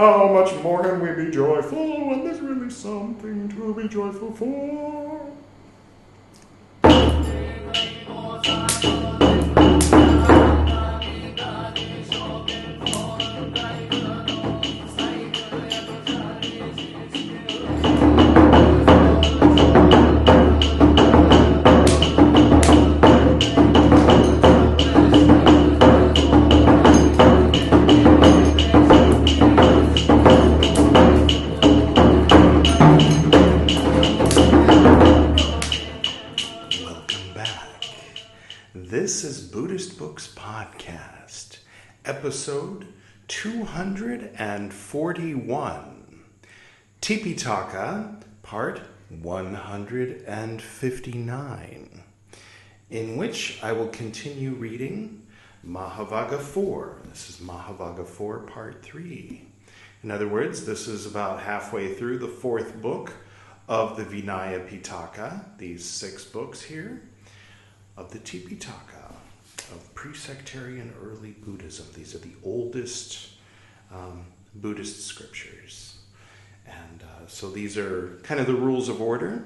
How much more can we be joyful when there's really something to be joyful for? This is Buddhist Books Podcast, episode 241, Tipiṭaka, part 159, in which I will continue reading Mahāvagga IV. This is Mahāvagga IV, part 3. In other words, this is about halfway through the fourth book of the Vinaya Piṭaka, these 6 books here, of the Tipiṭaka, of pre-sectarian early Buddhism. These are the oldest Buddhist scriptures. And so these are kind of the rules of order.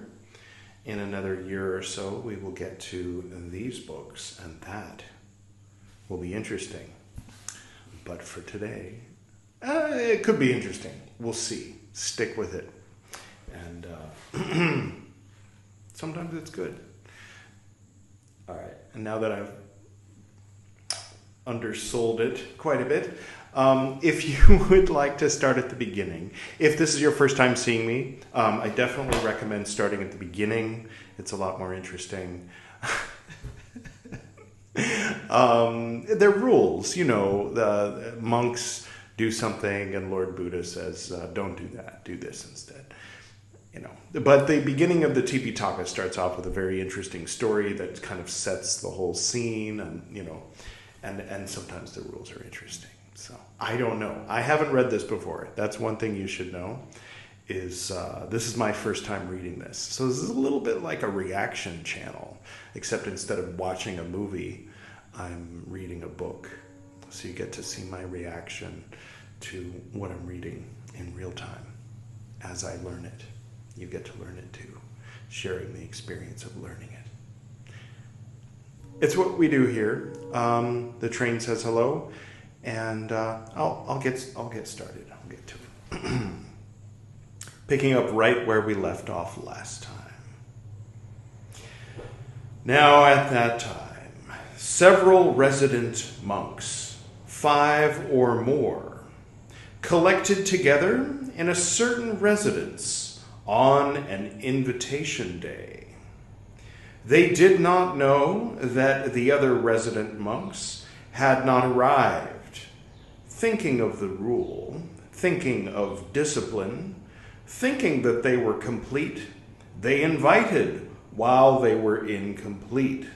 In another year or so, we will get to these books, and that will be interesting. But for today, it could be interesting. We'll see. Stick with it. And sometimes it's good. All right, and now that I've undersold it quite a bit, if you would like to start at the beginning, if this is your first time seeing me, I definitely recommend starting at the beginning. It's a lot more interesting. They're rules, the monks do something and Lord Buddha says, don't do that, do this instead. But the beginning of the Tipiṭaka starts off with a very interesting story that kind of sets the whole scene, and sometimes the rules are interesting. So I don't know. I haven't read this before. That's one thing you should know. Is this is my first time reading this, so this is a little bit like a reaction channel, except instead of watching a movie, I'm reading a book. So you get to see my reaction to what I'm reading in real time as I learn it. You get to learn it too, sharing the experience of learning it. It's what we do here. The train says hello, and I'll get started. I'll get to it. Picking up right where we left off last time. Now at that time, several resident monks, 5 or more, collected together in a certain residence on an invitation day. They did not know that the other resident monks had not arrived. Thinking of the rule, thinking of discipline, thinking that they were complete, they invited while they were incomplete.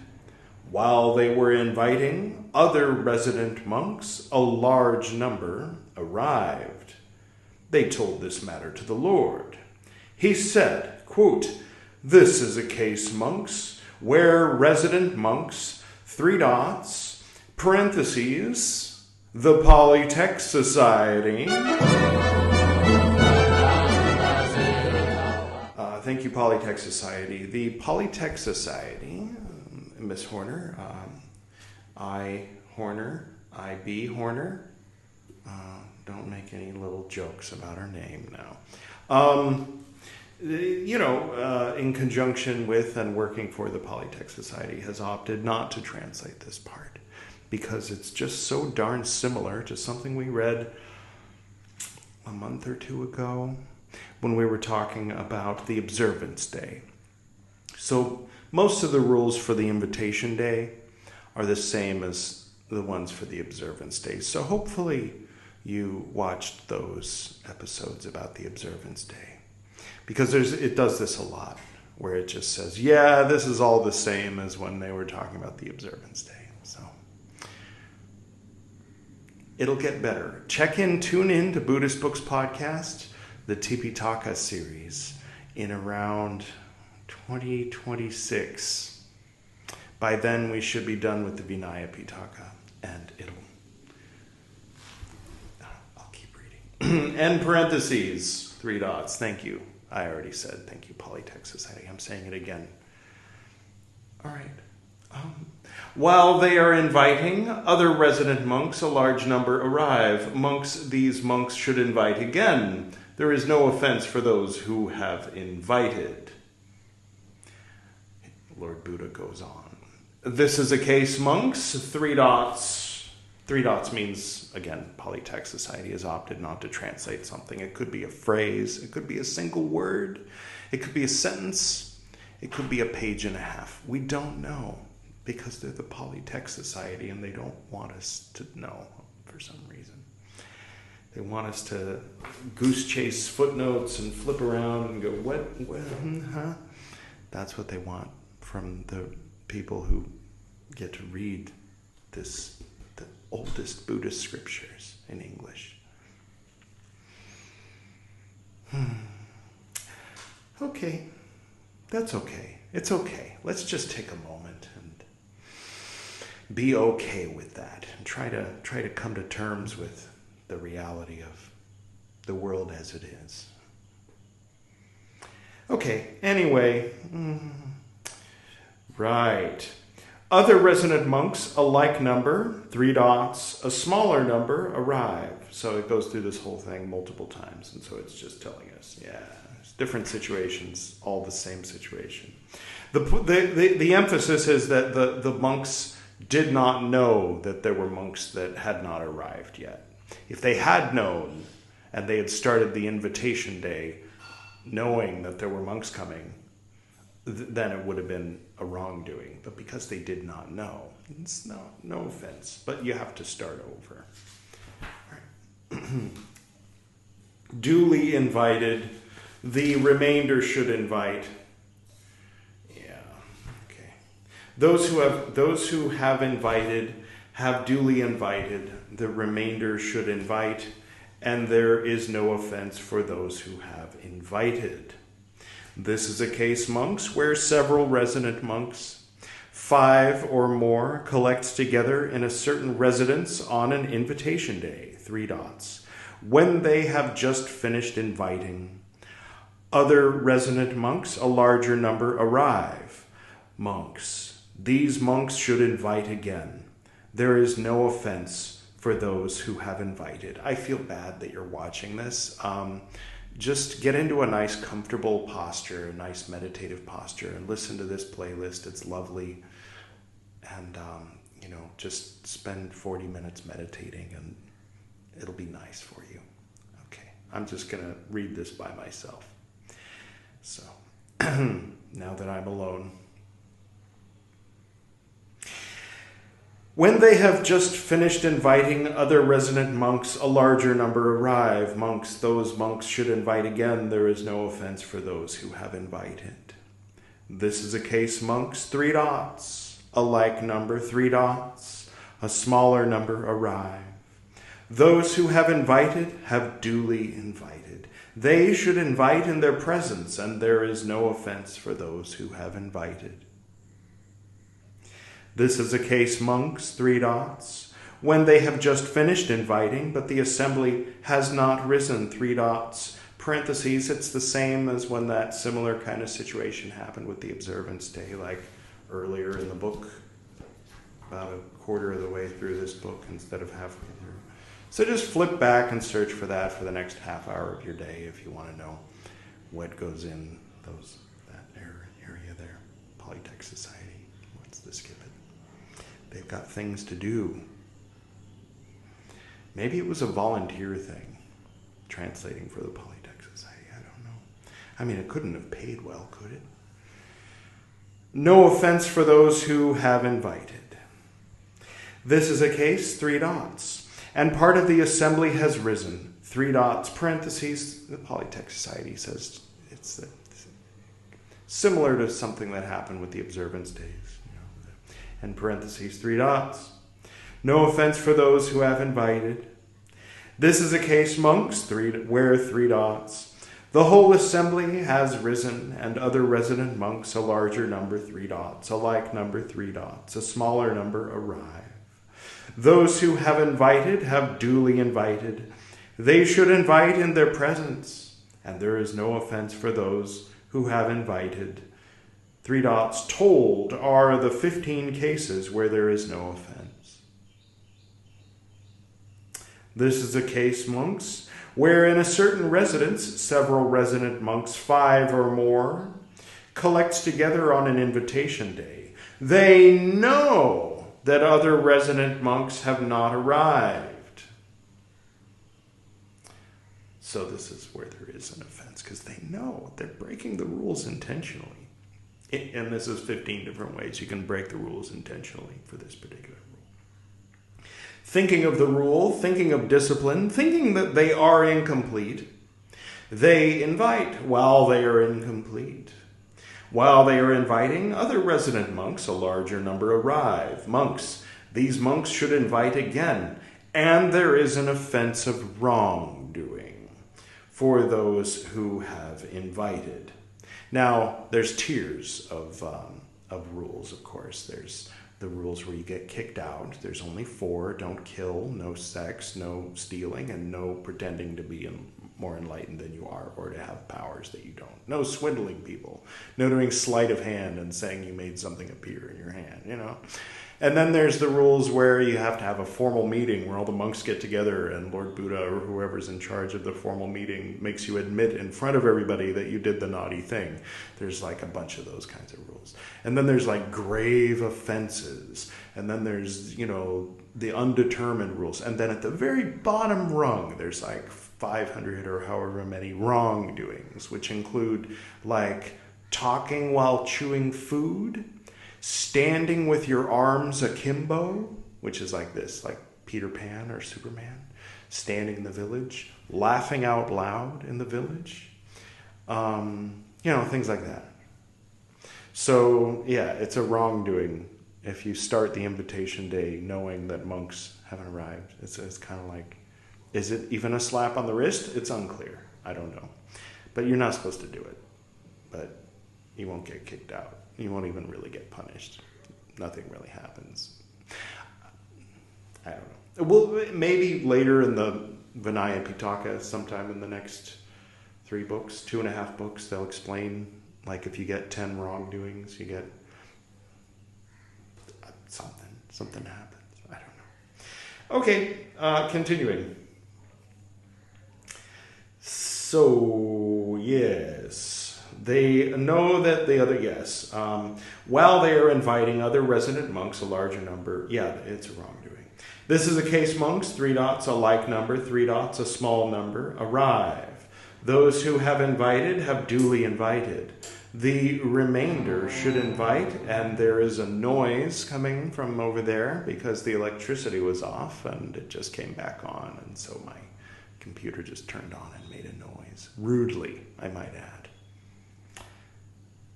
While they were inviting other resident monks, a large number arrived. They told this matter to the Lord. He said, quote, "This is a case, monks, where resident monks, parentheses, the Pali Text Society." Thank you, Pali Text Society. The Pali Text Society, Miss Horner, I. Horner, I.B. Horner. Don't make any little jokes about her name now. In conjunction with and working for the Pali Text Society, has opted not to translate this part because it's just so darn similar to something we read a month or 2 ago when we were talking about the observance day. So most of the rules for the invitation day are the same as the ones for the observance day. So hopefully you watched those episodes about the observance day. Because it does this a lot, where it just says, yeah, this is all the same as when they were talking about the observance day. So it'll get better. Tune in to Buddhist Books Podcast, the Tipiṭaka series, in around 2026. By then, we should be done with the Vinaya Piṭaka, and I'll keep reading. End parentheses, 3 dots. Thank you. I already said thank you, Pali Society. I'm saying it again. All right. While they are inviting other resident monks, a large number arrive. These monks should invite again. There is no offense for those who have invited. Lord Buddha goes on. This is a case, monks, 3 dots. 3 dots means, again, Pali Society has opted not to translate something. It could be a phrase. It could be a single word. It could be a sentence. It could be a page and a half. We don't know because they're the Pali Society and they don't want us to know for some reason. They want us to goose chase footnotes and flip around and go, what, huh? That's what they want from the people who get to read the oldest Buddhist scriptures in English. Okay, that's okay. It's okay. Let's just take a moment and be okay with that and try to come to terms with the reality of the world as it is. Okay, anyway, right. Other resident monks, a like number, 3 dots, a smaller number arrive. So it goes through this whole thing multiple times, and so it's just telling us, yeah, it's different situations, all the same situation. The emphasis is that the monks did not know that there were monks that had not arrived yet. If they had known, and they had started the invitation day knowing that there were monks coming, then it would have been a wrongdoing. But because they did not know, it's no offense, but you have to start over. All right. Duly invited. The remainder should invite. Yeah, okay. Those who have invited have duly invited. The remainder should invite, and there is no offense for those who have invited. This is a case, monks, where several resident monks, 5 or more, collect together in a certain residence on an invitation day, 3 dots, when they have just finished inviting. Other resident monks, a larger number, arrive. Monks. These monks should invite again. There is no offense for those who have invited. I feel bad that you're watching this. Just get into a nice, comfortable posture, a nice meditative posture, and listen to this playlist. It's lovely. And, just spend 40 minutes meditating, and it'll be nice for you. Okay, I'm just going to read this by myself. So, now that I'm alone. When they have just finished inviting other resident monks, a larger number arrive. Monks, those monks should invite again. There is no offense for those who have invited. This is a case, monks, 3 dots. A like number, 3 dots. A smaller number arrive. Those who have invited have duly invited. They should invite in their presence, and there is no offense for those who have invited. This is a case, monks, 3 dots, when they have just finished inviting, but the assembly has not risen, 3 dots. Parentheses, it's the same as when that similar kind of situation happened with the observance day, like earlier in the book, about a quarter of the way through this book instead of halfway through. So just flip back and search for that for the next half hour of your day if you want to know what goes in that area there. Pali Society. What's the skip it? They've got things to do. Maybe it was a volunteer thing, translating for the Pali Society. I don't know. I mean, it couldn't have paid well, could it? No offense for those who have invited. This is a case, 3 dots. And part of the assembly has risen, 3 dots. Parentheses, the Pali Society says it's similar to something that happened with the observance days. And parentheses, 3 dots. No offense for those who have invited. This is a case, monks, 3 dots. The whole assembly has risen, and other resident monks, a larger number, 3 dots. A like number, 3 dots. A smaller number arrive. Those who have invited have duly invited. They should invite in their presence, and there is no offense for those who have invited. Told are the 15 cases where there is no offense. This is a case, monks, where in a certain residence, several resident monks, 5 or more, collect together on an invitation day. They know that other resident monks have not arrived. So this is where there is an offense, because they know they're breaking the rules intentionally. And this is 15 different ways you can break the rules intentionally for this particular rule. Thinking of the rule, thinking of discipline, thinking that they are incomplete, they invite while they are incomplete. While they are inviting, other resident monks, a larger number, arrive. These monks should invite again, and there is an offense of wrongdoing for those who have invited. Now, there's tiers of rules, of course. There's the rules where you get kicked out. There's only 4. Don't kill, no sex, no stealing, and no pretending to be more enlightened than you are or to have powers that you don't. No swindling people. No doing sleight of hand and saying you made something appear in your hand, And then there's the rules where you have to have a formal meeting where all the monks get together and Lord Buddha or whoever's in charge of the formal meeting makes you admit in front of everybody that you did the naughty thing. There's like a bunch of those kinds of rules. And then there's like grave offenses. And then there's, the undetermined rules. And then at the very bottom rung, there's like 500 or however many wrongdoings, which include like talking while chewing food, standing with your arms akimbo, which is like this, like Peter Pan or Superman, standing in the village, laughing out loud in the village, things like that. So, yeah, it's a wrongdoing if you start the invitation day knowing that monks haven't arrived. It's kind of like, is it even a slap on the wrist? It's unclear. I don't know. But you're not supposed to do it. But you won't get kicked out. You won't even really get punished. Nothing really happens. I don't know. Well, maybe later in the Vinaya Piṭaka, sometime in the next 3 books, 2.5 books, they'll explain, like if you get 10 wrongdoings, you get something. Something happens. I don't know. Okay, continuing. So, yes, they know that the other, while they are inviting other resident monks, a larger number, it's a wrongdoing. This is a case, monks, 3 a like number, 3 a small number, arrive. Those who have invited have duly invited. The remainder should invite, and there is a noise coming from over there because the electricity was off and it just came back on, and so my computer just turned on and made a noise. Rudely, I might add.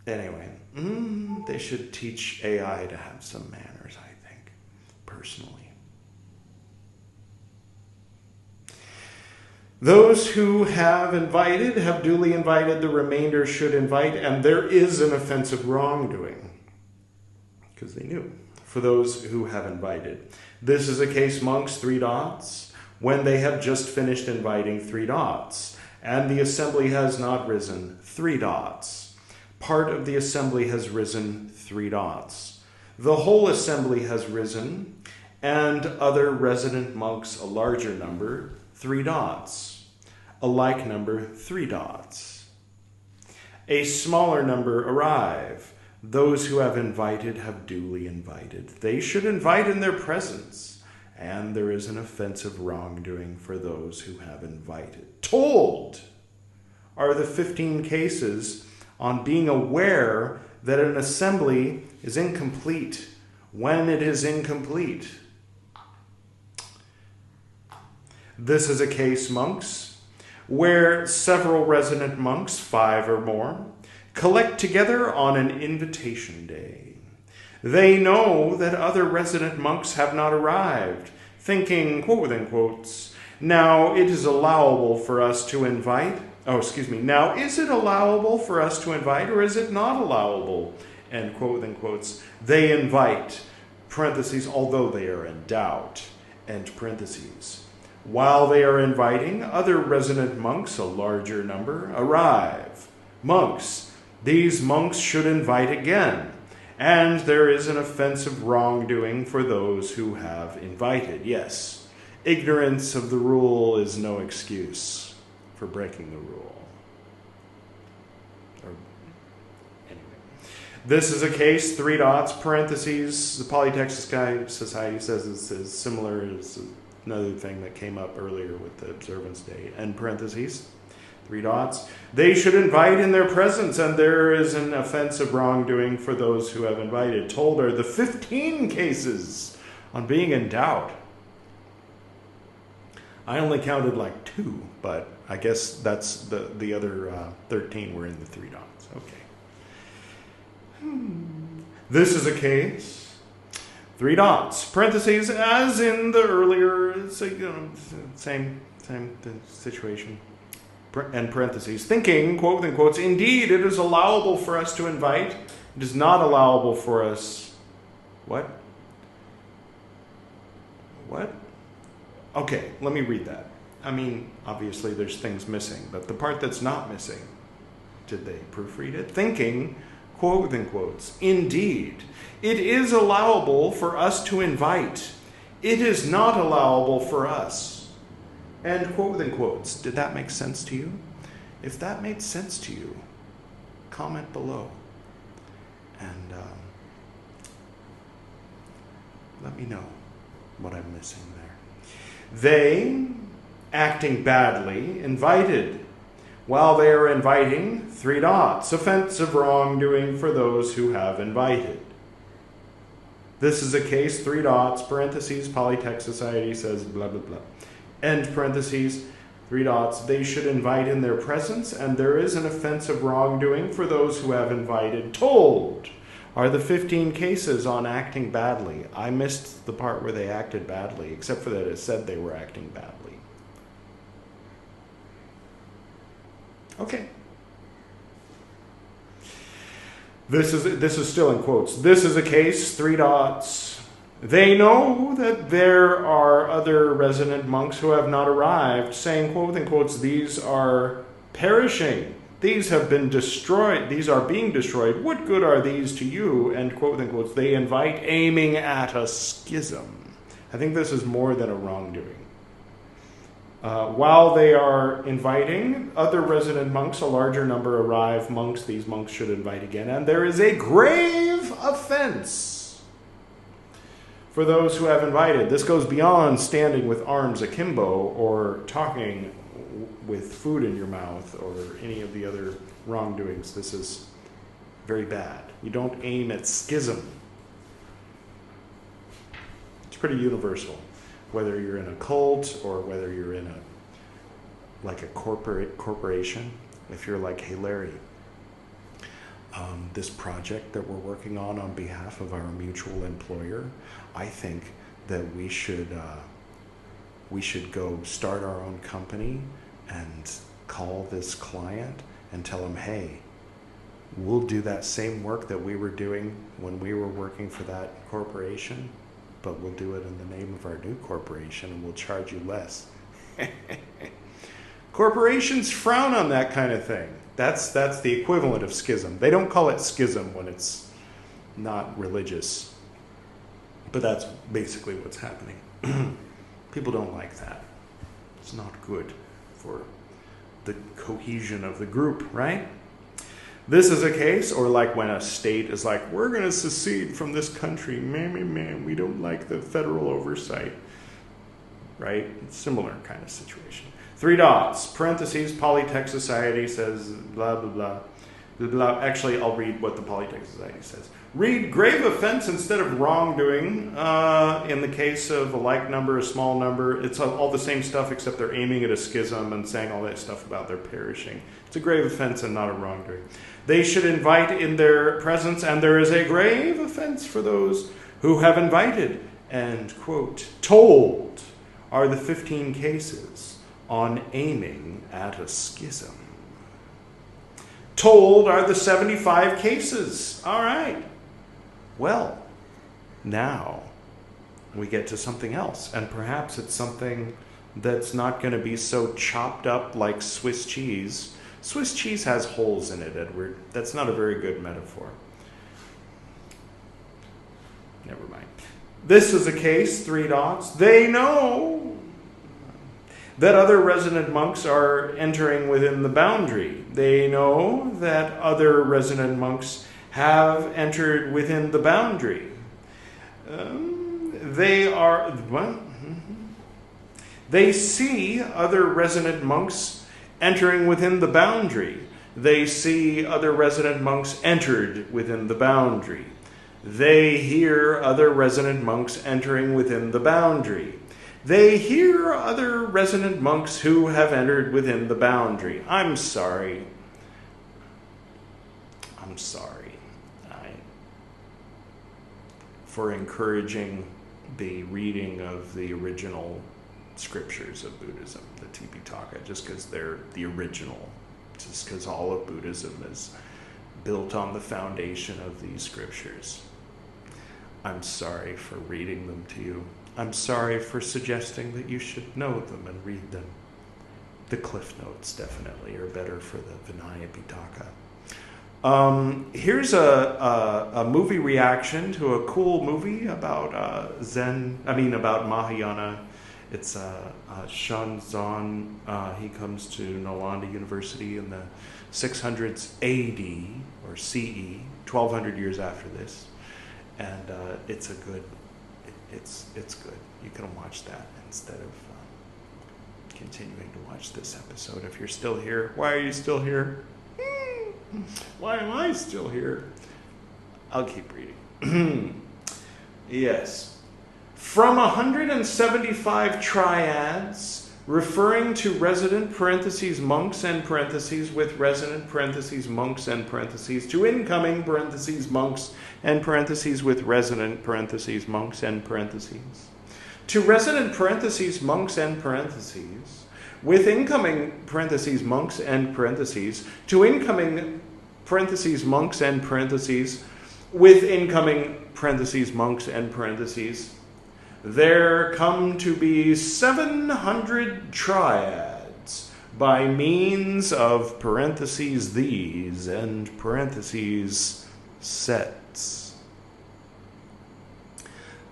Anyway, they should teach AI to have some manners, I think, personally. Those who have invited have duly invited, the remainder should invite, and there is an offense of wrongdoing, because they knew, for those who have invited. This is a case, monks, 3 when they have just finished inviting, 3 and the assembly has not risen, 3 Part of the assembly has risen, 3 The whole assembly has risen, and other resident monks, a larger number, 3 A like number, 3 A smaller number arrive. Those who have invited have duly invited. They should invite in their presence, and there is an offense of wrongdoing for those who have invited. Told are the 15 cases on being aware that an assembly is incomplete when it is incomplete. This is a case, monks, where several resident monks, 5 or more, collect together on an invitation day. They know that other resident monks have not arrived, thinking, quote within quotes, now it is allowable for us to invite, now is it allowable for us to invite or is it not allowable? And quote within quotes, they invite, parentheses, although they are in doubt, end parentheses. While they are inviting, other resident monks, a larger number, arrive. Monks. These monks should invite again. And there is an offense of wrongdoing for those who have invited. Yes, ignorance of the rule is no excuse for breaking the rule. This is a case, 3 dots, parentheses. The Pali Society says this is similar as another thing that came up earlier with the observance day, end parentheses, 3 dots. They should invite in their presence, and there is an offense of wrongdoing for those who have invited. Told are the 15 cases on being in doubt. I only counted like 2, but I guess that's the other 13 were in the 3 dots. Okay. This is a case, 3 dots, parentheses, as in the earlier, same situation, and parentheses, thinking, quote and quotes, indeed, it is allowable for us to invite. It is not allowable for us, what? Okay, let me read that. I mean, obviously there's things missing, but the part that's not missing, did they proofread it? Thinking, quote and quotes, indeed, it is allowable for us to invite. It is not allowable for us. And quote and quotes. Did that make sense to you? If that made sense to you, comment below. And let me know what I'm missing there. They, acting badly, invited. While they are inviting, 3 dots, offense of wrongdoing for those who have invited. This is a case, 3 dots, parentheses, Pali Society says blah, blah, blah. End parentheses, 3 dots, they should invite in their presence, and there is an offense of wrongdoing for those who have invited. Told are the 15 cases on acting badly. I missed the part where they acted badly, except for that it said they were acting badly. Okay. This is still in quotes. This is a case, 3 dots. They know that there are other resident monks who have not arrived, saying, quote and quotes, these are perishing. These have been destroyed. These are being destroyed. What good are these to you? And quote and quotes, they invite, aiming at a schism. I think this is more than a wrongdoing. While they are inviting, other resident monks, a larger number, arrive. Monks, these monks should invite again. And there is a grave offense for those who have invited. This goes beyond standing with arms akimbo or talking with food in your mouth or any of the other wrongdoings. This is very bad. You don't aim at schism. It's pretty universal. Whether you're in a cult or whether you're in a corporation, if you're like, hey Larry, this project that we're working on behalf of our mutual employer, I think that we should go start our own company and call this client and tell him, hey, we'll do that same work that we were doing when we were working for that corporation, but we'll do it in the name of our new corporation and we'll charge you less. Corporations frown on that kind of thing. That's the equivalent of schism. They don't call it schism when it's not religious, but that's basically what's happening. People don't like that. It's not good for the cohesion of the group, right? This is a case, or like when a state is like, we're going to secede from this country. Man, we don't like the federal oversight. Right? Similar kind of situation. 3 dots, parentheses, Pali Society says blah, blah, blah, blah, blah. Actually, I'll read what the Pali Society says. Read grave offense instead of wrongdoing. In the case of a like number, a small number, it's all the same stuff except they're aiming at a schism and saying all that stuff about their perishing. It's a grave offense and not a wrongdoing. They should invite in their presence, and there is a grave offense for those who have invited. And, quote, told are the 15 cases on aiming at a schism. Told are the 75 cases. All right. Well, now we get to something else, and perhaps it's something that's not going to be so chopped up like Swiss cheese. Swiss cheese has holes in it, Edward. That's not a very good metaphor. Never mind. This is a case, 3 dots. They know that other resident monks are entering within the boundary. They know that other resident monks have entered within the boundary. They see other resident monks entering within the boundary. They see other resident monks entered within the boundary. They hear other resident monks entering within the boundary. They hear other resident monks who have entered within the boundary. I'm sorry. For encouraging the reading of the original scriptures of Buddhism, the Tipiṭaka, just because they're the original, just because all of Buddhism is built on the foundation of these scriptures. I'm sorry for reading them to you. I'm sorry for suggesting that you should know them and read them. The Cliff Notes definitely are better for the Vinaya Piṭaka. Here's a movie reaction to a cool movie about about Mahayana. It's Shanzan. He comes to Nalanda University in the 600s AD or CE, 1200 years after this, and it's good. You can watch that instead of continuing to watch this episode. If you're still here, why are you still here? Why am I still here? I'll keep reading. Yes. From 175 triads, referring to resident parentheses monks and parentheses with resident parentheses monks and parentheses to incoming parentheses monks and parentheses with resident parentheses monks and parentheses to resident parentheses monks and parentheses with incoming parentheses monks and parentheses to incoming parentheses monks and parentheses with incoming parentheses monks and parentheses. There come to be 700 triads by means of parentheses these and parentheses sets.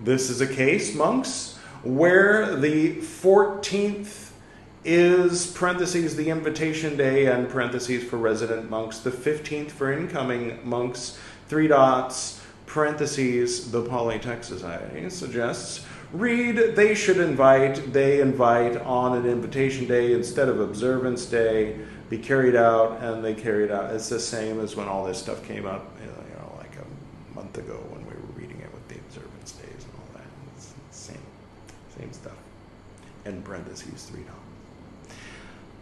This is a case, monks, where the 14th is parentheses the invitation day and parentheses for resident monks, the 15th for incoming monks, 3 dots, parentheses, the Pali Text Society suggests, read they should invite, they invite on an invitation day instead of observance day, be carried out, and they carried out. It's the same as when all this stuff came up, like a month ago when we were reading it with the observance days and all that. It's the same stuff. And parentheses, 3 dots.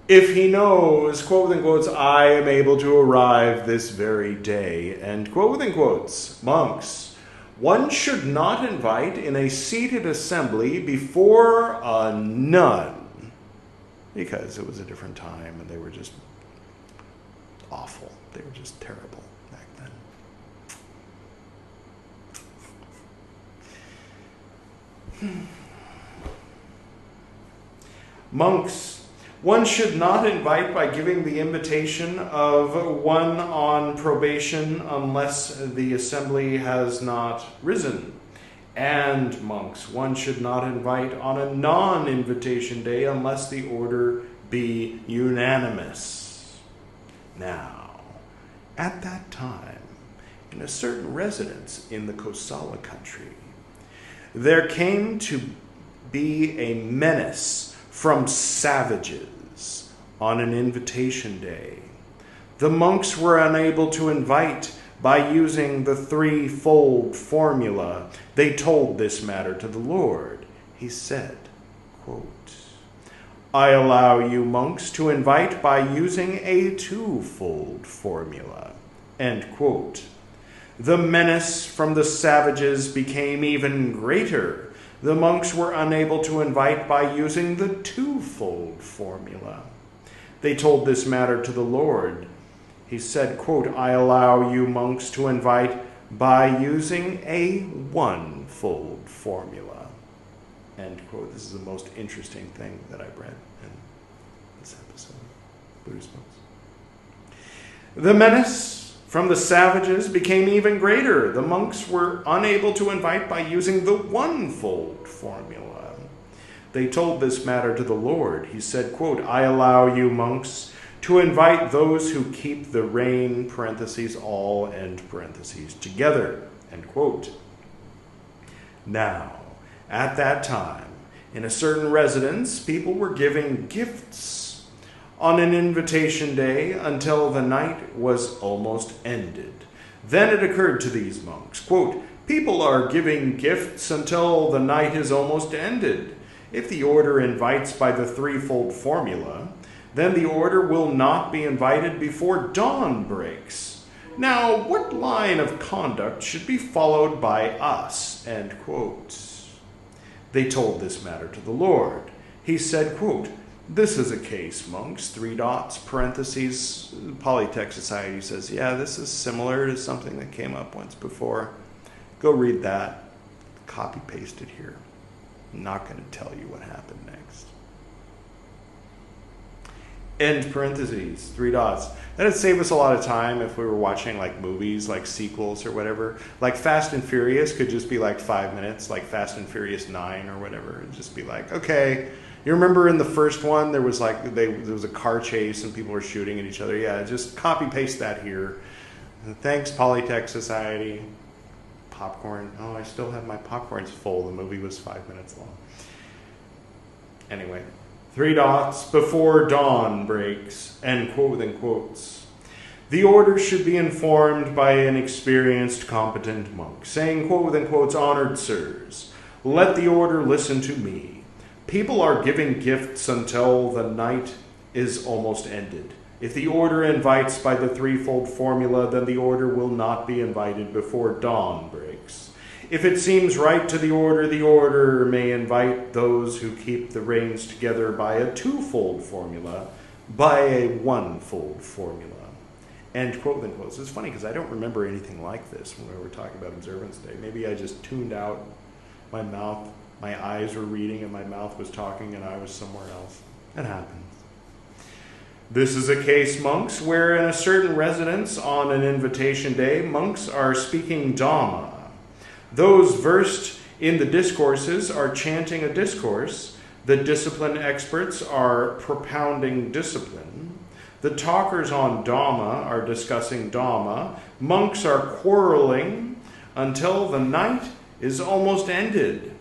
If he knows, quote within quotes, I am able to arrive this very day, and quote within quotes, monks, one should not invite in a seated assembly before a nun, because it was a different time and they were just awful. They were just terrible back then. Monks, one should not invite by giving the invitation of one on probation unless the assembly has not risen. And monks, one should not invite on a non-invitation day unless the order be unanimous. Now, at that time, in a certain residence in the Kosala country, there came to be a menace from savages on an invitation day. The monks were unable to invite by using the 3-fold formula. They told this matter to the Lord. He said, quote, I allow you monks to invite by using a 2-fold formula, end quote. The menace from the savages became even greater. The monks were unable to invite by using the 2-fold formula. They told this matter to the Lord. He said, quote, I allow you monks to invite by using a 1-fold formula, end quote. This is the most interesting thing that I've read in this episode of Buddhist Books. The menace from the savages became even greater. The monks were unable to invite by using the one-fold formula. They told this matter to the Lord. He said, quote, I allow you, monks, to invite those who keep the rein, parentheses, all, end parentheses, together, end quote. Now, at that time, in a certain residence, people were giving gifts on an invitation day until the night was almost ended. Then it occurred to these monks, quote, people are giving gifts until the night is almost ended. If the order invites by the threefold formula, then the order will not be invited before dawn breaks. Now, what line of conduct should be followed by us? End quote. They told this matter to the Lord. He said, quote, this is a case, monks, three dots, parentheses. Pali Society says, yeah, this is similar to something that came up once before. Go read that. Copy paste it here. I'm not going to tell you what happened next. End parentheses, three dots. That'd save us a lot of time if we were watching like movies, like sequels or whatever. Like Fast and Furious could just be like 5 minutes, like Fast and Furious 9 or whatever. It'd just be like, okay, you remember in the first one there was like there was a car chase and people were shooting at each other. Yeah, just copy paste that here. And thanks, Polytech Society. Popcorn. Oh, I still have my popcorns full. The movie was 5 minutes long. Anyway, three dots before dawn breaks, end quote, in quotes. The order should be informed by an experienced, competent monk, saying, quote, in quotes, honored sirs, let the order listen to me. People are giving gifts until the night is almost ended. If the order invites by the threefold formula, then the order will not be invited before dawn breaks. If it seems right to the order may invite those who keep the reins together by a twofold formula, by a one-fold formula. End quote, then quotes. It's funny because I don't remember anything like this when we were talking about Observance Day. Maybe I just tuned out my mouth, my eyes were reading and my mouth was talking and I was somewhere else. It happens. This is a case, monks, where in a certain residence on an invitation day, monks are speaking Dhamma. Those versed in the discourses are chanting a discourse. The discipline experts are propounding discipline. The talkers on Dhamma are discussing Dhamma. Monks are quarreling until the night is almost ended.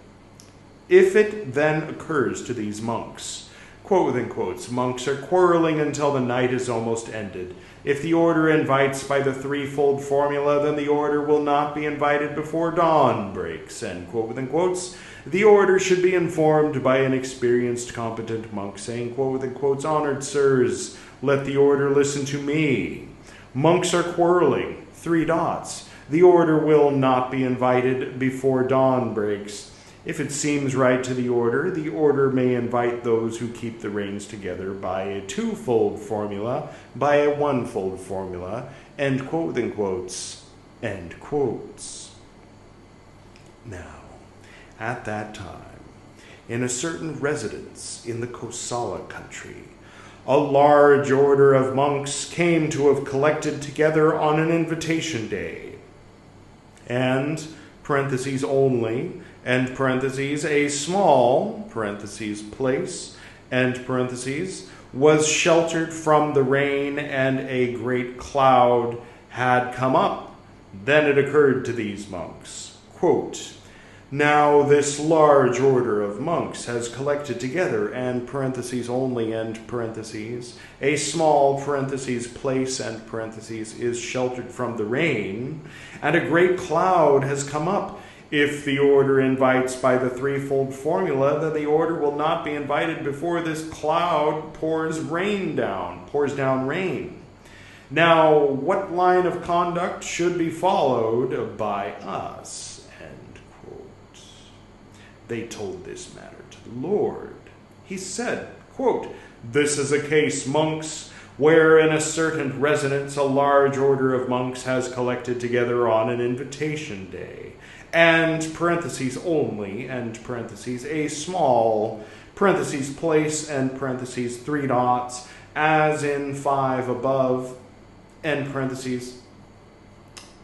If it then occurs to these monks, quote within quotes, monks are quarreling until the night is almost ended. If the order invites by the threefold formula, then the order will not be invited before dawn breaks, end quote within quotes. The order should be informed by an experienced, competent monk, saying, quote within quotes, honored sirs, let the order listen to me. Monks are quarreling, three dots. The order will not be invited before dawn breaks. If it seems right to the order may invite those who keep the reins together by a twofold formula, by a one-fold formula, end quote within quotes, end quotes. Now, at that time, in a certain residence in the Kosala country, a large order of monks came to have collected together on an invitation day, and, parentheses only, end parentheses, a small, parentheses, place, end parentheses, was sheltered from the rain, and a great cloud had come up. Then it occurred to these monks, quote, now this large order of monks has collected together, and parentheses only, end parentheses, a small, parentheses, place, end parentheses, is sheltered from the rain, and a great cloud has come up. If the order invites by the threefold formula, then the order will not be invited before this cloud pours down rain. Now, what line of conduct should be followed by us? End quote. They told this matter to the Lord. He said, quote, this is a case, monks, where in a certain residence a large order of monks has collected together on an invitation day, and parentheses only, and parentheses a small, parentheses place, and parentheses 3 dots, as in 5 above, end parentheses,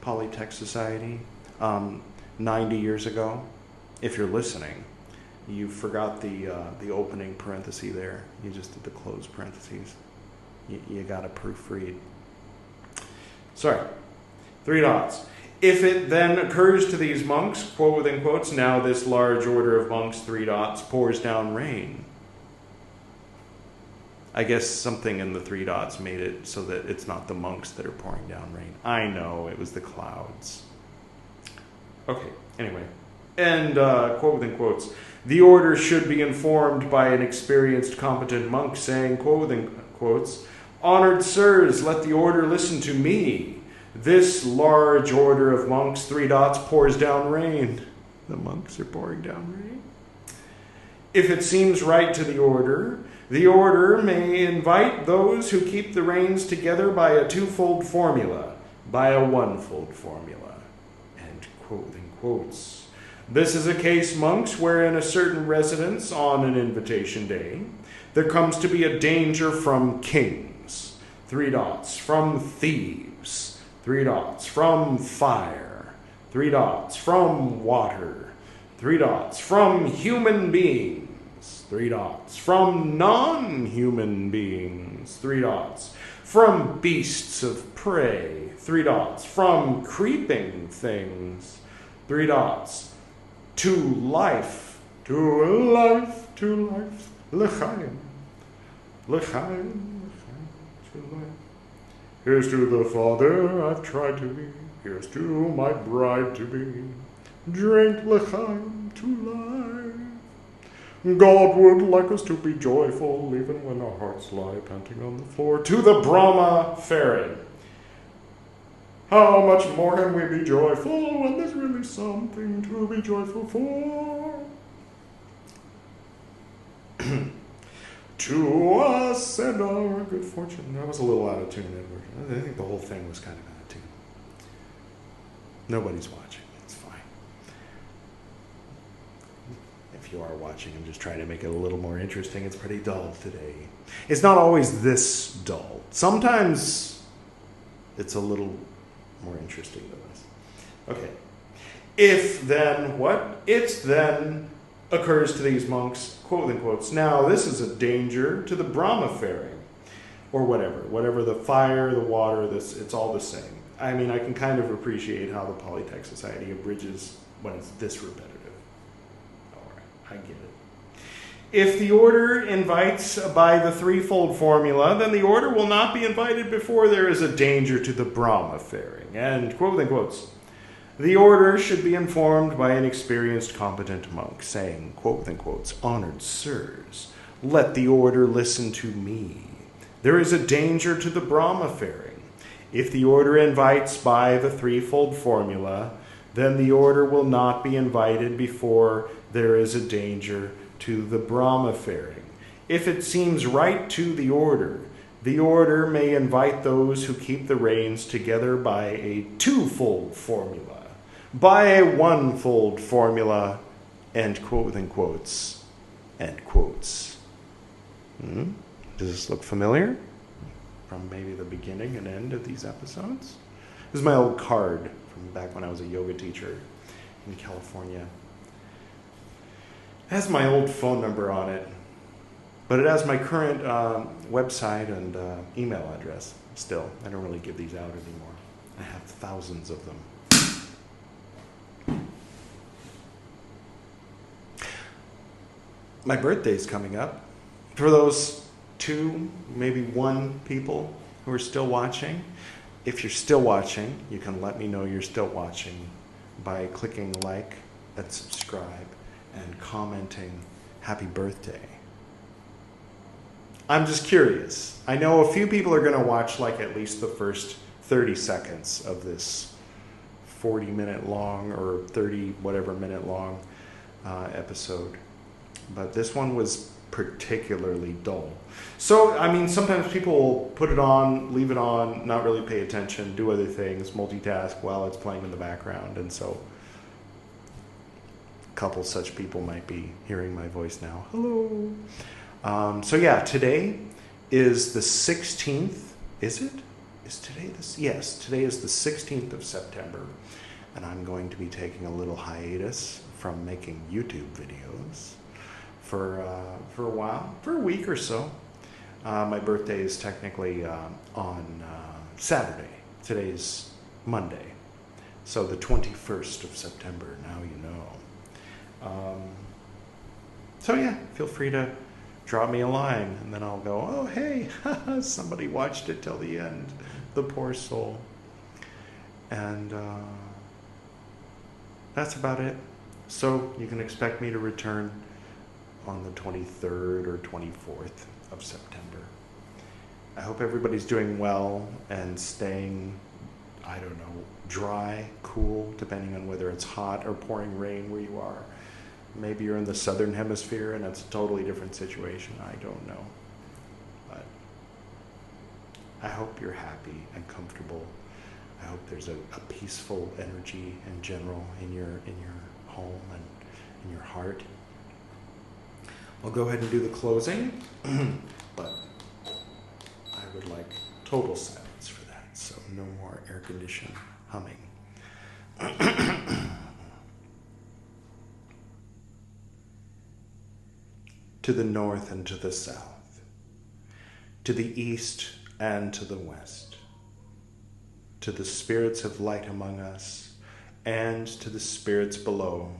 Pali Text Society, 90 years ago. If you're listening, you forgot the opening parenthesis there. You just did the closed parentheses. You got to proofread. Sorry, 3 dots. If it then occurs to these monks, quote within quotes, now this large order of monks, 3 dots, pours down rain. I guess something in the 3 dots made it so that it's not the monks that are pouring down rain. I know, it was the clouds. Okay, anyway. And, quote within quotes, the order should be informed by an experienced, competent monk saying, quote within quotes, honored sirs, let the order listen to me. This large order of monks, 3 dots, pours down rain. The monks are pouring down rain. If it seems right to the order may invite those who keep the reins together by a 2-fold formula, by a 1-fold formula. And quote within quotes. This is a case, monks, where in a certain residence on an invitation day, there comes to be a danger from kings, 3 dots, from thieves, 3 dots, from fire, 3 dots, from water, 3 dots, from human beings, 3 dots, from non-human beings, 3 dots, from beasts of prey, 3 dots, from creeping things, 3 dots, to life, to life, to life, l'chaim, l'chaim, to life. Here's to the father I've tried to be, here's to my bride to be, drink l'chaim to life. God would like us to be joyful, even when our hearts lie panting on the floor. To the Brahma faring. How much more can we be joyful when there's really something to be joyful for? To us and our good fortune. That was a little out of tune. I think the whole thing was kind of out of tune. Nobody's watching. It's fine. If you are watching, I'm just trying to make it a little more interesting. It's pretty dull today. It's not always this dull. Sometimes it's a little more interesting than this. Okay. If then what? It then occurs to these monks, quote in quotes, now this is a danger to the Brahma faring, or whatever the fire, the water, it's all the same. I mean, I can kind of appreciate how the Pali Text Society abridges when it's this repetitive. All right, I get it. If the order invites by the 3-fold formula, then the order will not be invited before there is a danger to the Brahma faring. And, quote in quotes, the order should be informed by an experienced, competent monk, saying, quote in quotes, honored sirs, let the order listen to me. There is a danger to the Brahma faring. If the order invites by the 3-fold formula, then the order will not be invited before there is a danger to the Brahma faring. If it seems right to the order may invite those who keep the reins together by a 2-fold formula, by a 1-fold formula, end quote within quotes, end quotes. Does this look familiar? From maybe the beginning and end of these episodes? This is my old card from back when I was a yoga teacher in California. It has my old phone number on it, but it has my current website and email address still. I don't really give these out anymore. I have thousands of them. My birthday's coming up. For those 2, maybe 1 people who are still watching, if you're still watching, you can let me know you're still watching by clicking like and subscribe and commenting happy birthday. I'm just curious. I know a few people are going to watch like at least the first 30 seconds of this 40-minute long or 30 whatever minute long episode. But this one was particularly dull. So, I mean, sometimes people will put it on, leave it on, not really pay attention, do other things, multitask while it's playing in the background. And so couple such people might be hearing my voice now. Hello. So yeah, today is the 16th. Is it? Is today this? Yes, today is the 16th of September, and I'm going to be taking a little hiatus from making YouTube videos for a while, for a week or so. My birthday is technically on Saturday. Today's Monday, so the 21st of September. Now you know. So yeah, feel free to drop me a line, and then I'll go, oh hey, somebody watched it till the end. The poor soul. And that's about it. So you can expect me to return on the 23rd or 24th of September. I hope everybody's doing well and staying, I don't know, dry, cool, depending on whether it's hot or pouring rain where you are. Maybe you're in the southern hemisphere and it's a totally different situation. I don't know. But I hope you're happy and comfortable. I hope there's a peaceful energy in general in your home and in your heart. I'll go ahead and do the closing, but I would like total silence for that, so no more air-conditioned humming. To the north and to the south, to the east and to the west, to the spirits of light among us and to the spirits below,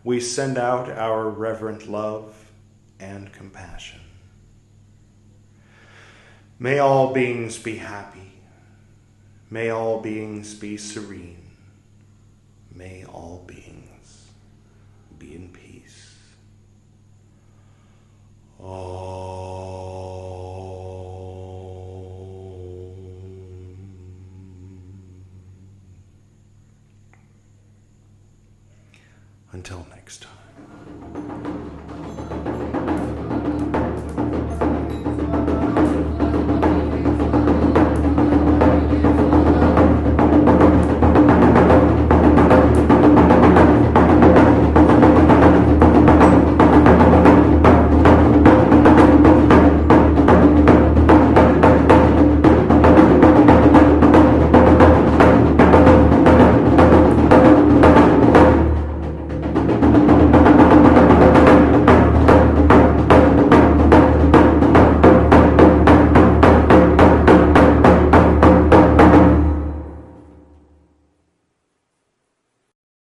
we send out our reverent love and compassion. May all beings be happy. May all beings be serene. May all beings be in peace. Until next time.